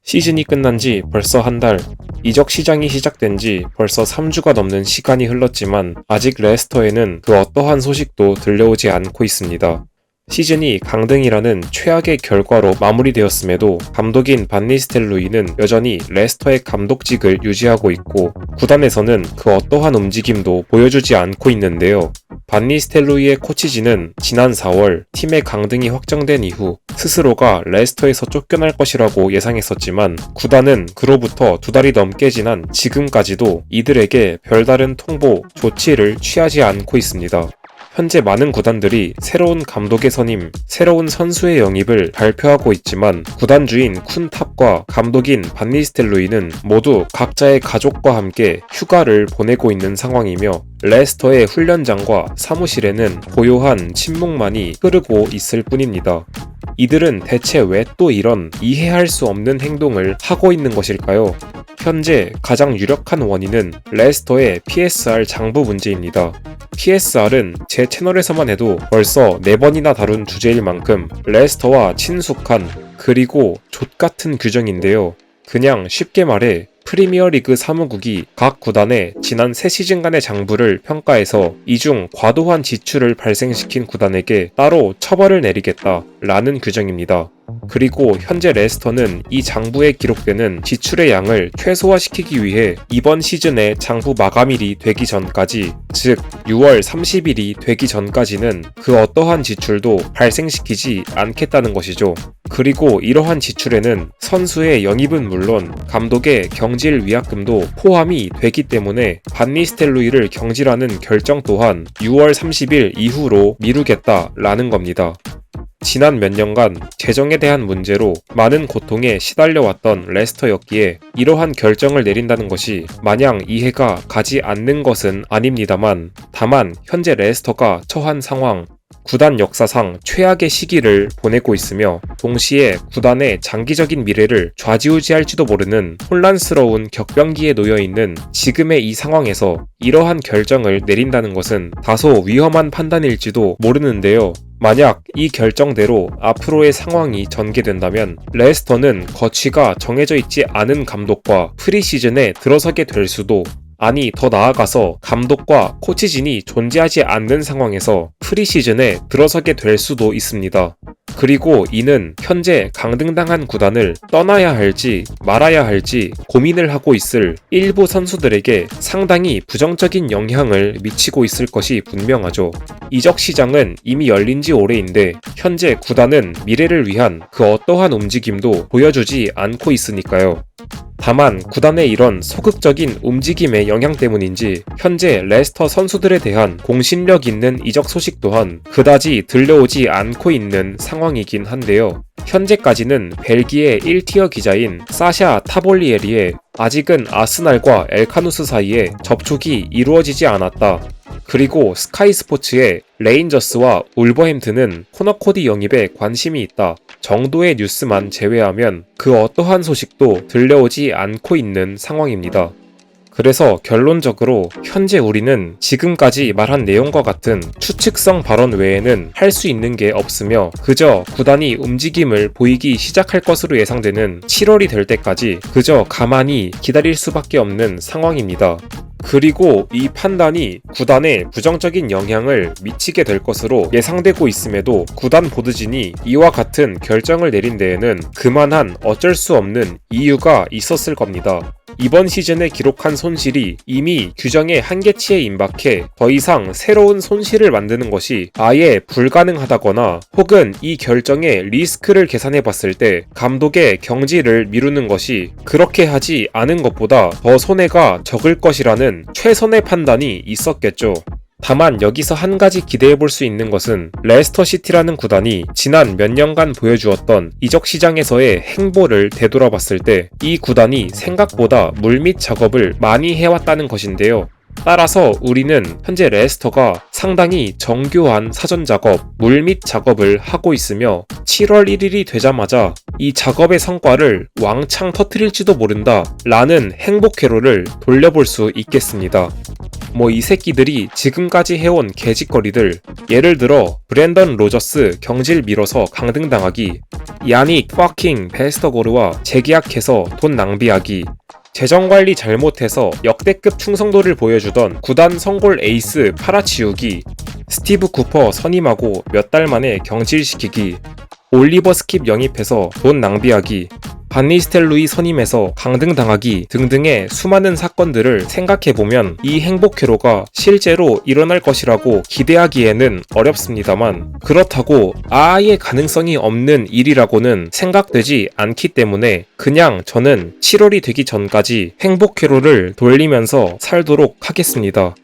시즌이 끝난 지 벌써 한 달, 이적 시장이 시작된 지 벌써 3주가 넘는 시간이 흘렀지만 아직 레스터에는 그 어떠한 소식도 들려오지 않고 있습니다. 시즌이 강등이라는 최악의 결과로 마무리되었음에도 감독인 반 니스텔로이는 여전히 레스터의 감독직을 유지하고 있고 구단에서는 그 어떠한 움직임도 보여주지 않고 있는데요. 반 니스텔로이의 코치진은 지난 4월 팀의 강등이 확정된 이후 스스로가 레스터에서 쫓겨날 것이라고 예상했었지만 구단은 그로부터 2달이 넘게 지난 지금까지도 이들에게 별다른 통보, 조치를 취하지 않고 있습니다. 현재 많은 구단들이 새로운 감독의 선임, 새로운 선수의 영입을 발표하고 있지만 구단주인 쿤탑과 감독인 반 니스텔로이는 모두 각자의 가족과 함께 휴가를 보내고 있는 상황이며 레스터의 훈련장과 사무실에는 고요한 침묵만이 흐르고 있을 뿐입니다. 이들은 대체 왜 또 이런 이해할 수 없는 행동을 하고 있는 것일까요? 현재 가장 유력한 원인은 레스터의 PSR 장부 문제입니다. PSR은 제 채널에서만 해도 벌써 4번이나 다룬 주제일 만큼 레스터와 친숙한 그리고 족같은 규정인데요. 그냥 쉽게 말해 프리미어리그 사무국이 각 구단의 지난 3시즌간의 장부를 평가해서 이중 과도한 지출을 발생시킨 구단에게 따로 처벌을 내리겠다라는 규정입니다. 그리고 현재 레스터는 이 장부에 기록되는 지출의 양을 최소화시키기 위해 이번 시즌의 장부 마감일이 되기 전까지, 즉 6월 30일이 되기 전까지는 그 어떠한 지출도 발생시키지 않겠다는 것이죠. 그리고 이러한 지출에는 선수의 영입은 물론 감독의 경질 위약금도 포함이 되기 때문에 반 니스텔로이를 경질하는 결정 또한 6월 30일 이후로 미루겠다라는 겁니다. 지난 몇 년간 재정에 대한 문제로 많은 고통에 시달려왔던 레스터였기에 이러한 결정을 내린다는 것이 마냥 이해가 가지 않는 것은 아닙니다만, 다만 현재 레스터가 처한 상황, 구단 역사상 최악의 시기를 보내고 있으며 동시에 구단의 장기적인 미래를 좌지우지할지도 모르는 혼란스러운 격변기에 놓여있는 지금의 이 상황에서 이러한 결정을 내린다는 것은 다소 위험한 판단일지도 모르는데요. 만약 이 결정대로 앞으로의 상황이 전개된다면 레스터는 거취가 정해져 있지 않은 감독과 프리시즌에 들어서게 될 수도, 아니 더 나아가서 감독과 코치진이 존재하지 않는 상황에서 프리시즌에 들어서게 될 수도 있습니다. 그리고 이는 현재 강등당한 구단을 떠나야 할지 말아야 할지 고민을 하고 있을 일부 선수들에게 상당히 부정적인 영향을 미치고 있을 것이 분명하죠. 이적 시장은 이미 열린 지 오래인데 현재 구단은 미래를 위한 그 어떠한 움직임도 보여주지 않고 있으니까요. 다만 구단의 이런 소극적인 움직임의 영향 때문인지 현재 레스터 선수들에 대한 공신력 있는 이적 소식 또한 그다지 들려오지 않고 있는 상황이긴 한데요. 현재까지는 벨기에 1티어 기자인 사샤 타볼리에리의 아직은 아스날과 엘카누스 사이에 접촉이 이루어지지 않았다. 그리고 스카이 스포츠의 레인저스와 울버햄튼은 코너 코디 영입에 관심이 있다 정도의 뉴스만 제외하면 그 어떠한 소식도 들려오지 않고 있는 상황입니다. 그래서 결론적으로 현재 우리는 지금까지 말한 내용과 같은 추측성 발언 외에는 할 수 있는 게 없으며 그저 구단이 움직임을 보이기 시작할 것으로 예상되는 7월이 될 때까지 그저 가만히 기다릴 수밖에 없는 상황입니다. 그리고 이 판단이 구단에 부정적인 영향을 미치게 될 것으로 예상되고 있음에도 구단 보드진이 이와 같은 결정을 내린 데에는 그만한 어쩔 수 없는 이유가 있었을 겁니다. 이번 시즌에 기록한 손실이 이미 규정의 한계치에 임박해 더 이상 새로운 손실을 만드는 것이 아예 불가능하다거나 혹은 이 결정의 리스크를 계산해 봤을 때 감독의 경질을 미루는 것이 그렇게 하지 않은 것보다 더 손해가 적을 것이라는 최선의 판단이 있었겠죠. 다만 여기서 한 가지 기대해볼 수 있는 것은 레스터시티라는 구단이 지난 몇 년간 보여주었던 이적 시장에서의 행보를 되돌아봤을 때 이 구단이 생각보다 물밑 작업을 많이 해왔다는 것인데요. 따라서 우리는 현재 레스터가 상당히 정교한 사전 작업, 물밑 작업을 하고 있으며 7월 1일이 되자마자 이 작업의 성과를 왕창 터뜨릴지도 모른다 라는 행복 회로를 돌려볼 수 있겠습니다. 이 새끼들이 지금까지 해온 개짓거리들, 예를 들어 브랜던 로저스 경질 밀어서 강등당하기, 야닉 퍼킹 베스터고르와 재계약해서 돈 낭비하기, 재정관리 잘못해서 역대급 충성도를 보여주던 구단 성골 에이스 팔아치우기, 스티브 쿠퍼 선임하고 몇 달 만에 경질시키기, 올리버 스킵 영입해서 돈 낭비하기, 반니스텔루이 선임해서 강등당하기 등등의 수많은 사건들을 생각해보면 이 행복회로가 실제로 일어날 것이라고 기대하기에는 어렵습니다만, 그렇다고 아예 가능성이 없는 일이라고는 생각되지 않기 때문에 그냥 저는 7월이 되기 전까지 행복회로를 돌리면서 살도록 하겠습니다.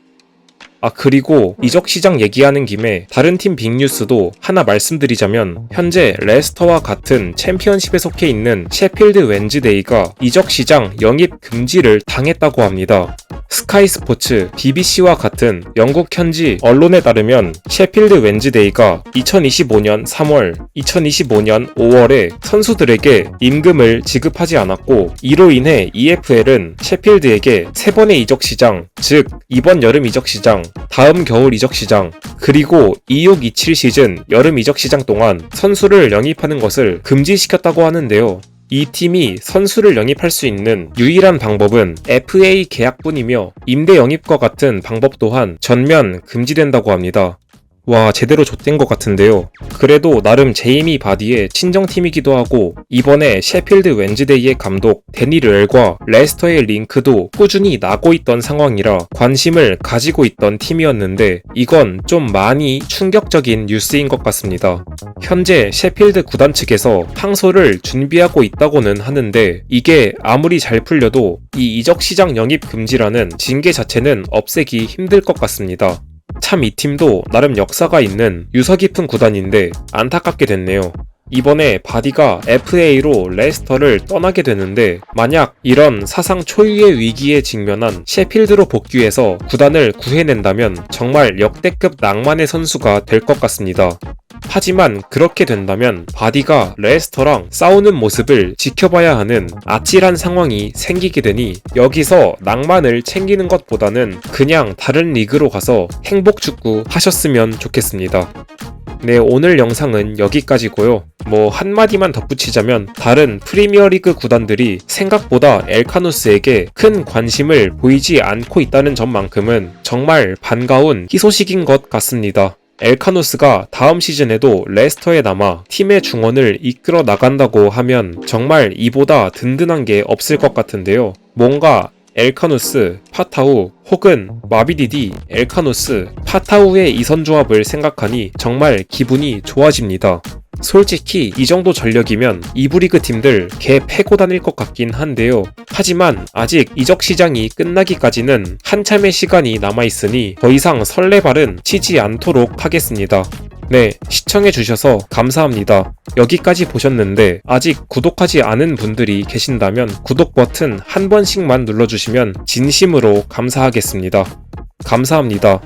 그리고 이적 시장 얘기하는 김에 다른 팀 빅뉴스도 하나 말씀드리자면, 현재 레스터와 같은 챔피언십에 속해 있는 셰필드 웬즈데이가 이적 시장 영입 금지를 당했다고 합니다. 스카이 스포츠, BBC와 같은 영국 현지 언론에 따르면 셰필드 웬즈데이가 2025년 3월, 2025년 5월에 선수들에게 임금을 지급하지 않았고, 이로 인해 EFL은 셰필드에게 3번의 이적 시장, 즉 이번 여름 이적 시장, 다음 겨울 이적 시장, 그리고 26-27 시즌 여름 이적 시장 동안 선수를 영입하는 것을 금지시켰다고 하는데요. 이 팀이 선수를 영입할 수 있는 유일한 방법은 FA 계약뿐이며 임대 영입과 같은 방법 또한 전면 금지된다고 합니다. 와, 제대로 좆된 것 같은데요. 그래도 나름 제이미 바디의 친정팀이기도 하고, 이번에 셰필드 웬즈데이의 감독 데니 르엘과 레스터의 링크도 꾸준히 나고 있던 상황이라 관심을 가지고 있던 팀이었는데, 이건 좀 많이 충격적인 뉴스인 것 같습니다. 현재 셰필드 구단 측에서 항소를 준비하고 있다고는 하는데, 이게 아무리 잘 풀려도 이 이적 시장 영입 금지라는 징계 자체는 없애기 힘들 것 같습니다. 참 이 팀도 나름 역사가 있는 유서 깊은 구단인데 안타깝게 됐네요. 이번에 바디가 FA로 레스터를 떠나게 되는데, 만약 이런 사상 초유의 위기에 직면한 셰필드로 복귀해서 구단을 구해낸다면 정말 역대급 낭만의 선수가 될 것 같습니다. 하지만 그렇게 된다면 바디가 레스터랑 싸우는 모습을 지켜봐야 하는 아찔한 상황이 생기게 되니, 여기서 낭만을 챙기는 것보다는 그냥 다른 리그로 가서 행복 축구 하셨으면 좋겠습니다. 네, 오늘 영상은 여기까지고요. 한마디만 덧붙이자면, 다른 프리미어리그 구단들이 생각보다 엘카누스에게 큰 관심을 보이지 않고 있다는 점만큼은 정말 반가운 희소식인 것 같습니다. 엘카누스가 다음 시즌에도 레스터에 남아 팀의 중원을 이끌어 나간다고 하면 정말 이보다 든든한 게 없을 것 같은데요. 뭔가 엘카누스, 파타우 혹은 마비디디, 엘카누스, 파타우의 이선 조합을 생각하니 정말 기분이 좋아집니다. 솔직히 이 정도 전력이면 2부 리그 팀들 개 패고 다닐 것 같긴 한데요. 하지만 아직 이적 시장이 끝나기까지는 한참의 시간이 남아있으니 더 이상 설레발은 치지 않도록 하겠습니다. 네, 시청해주셔서 감사합니다. 여기까지 보셨는데 아직 구독하지 않은 분들이 계신다면 구독 버튼 한 번씩만 눌러주시면 진심으로 감사하겠습니다. 감사합니다.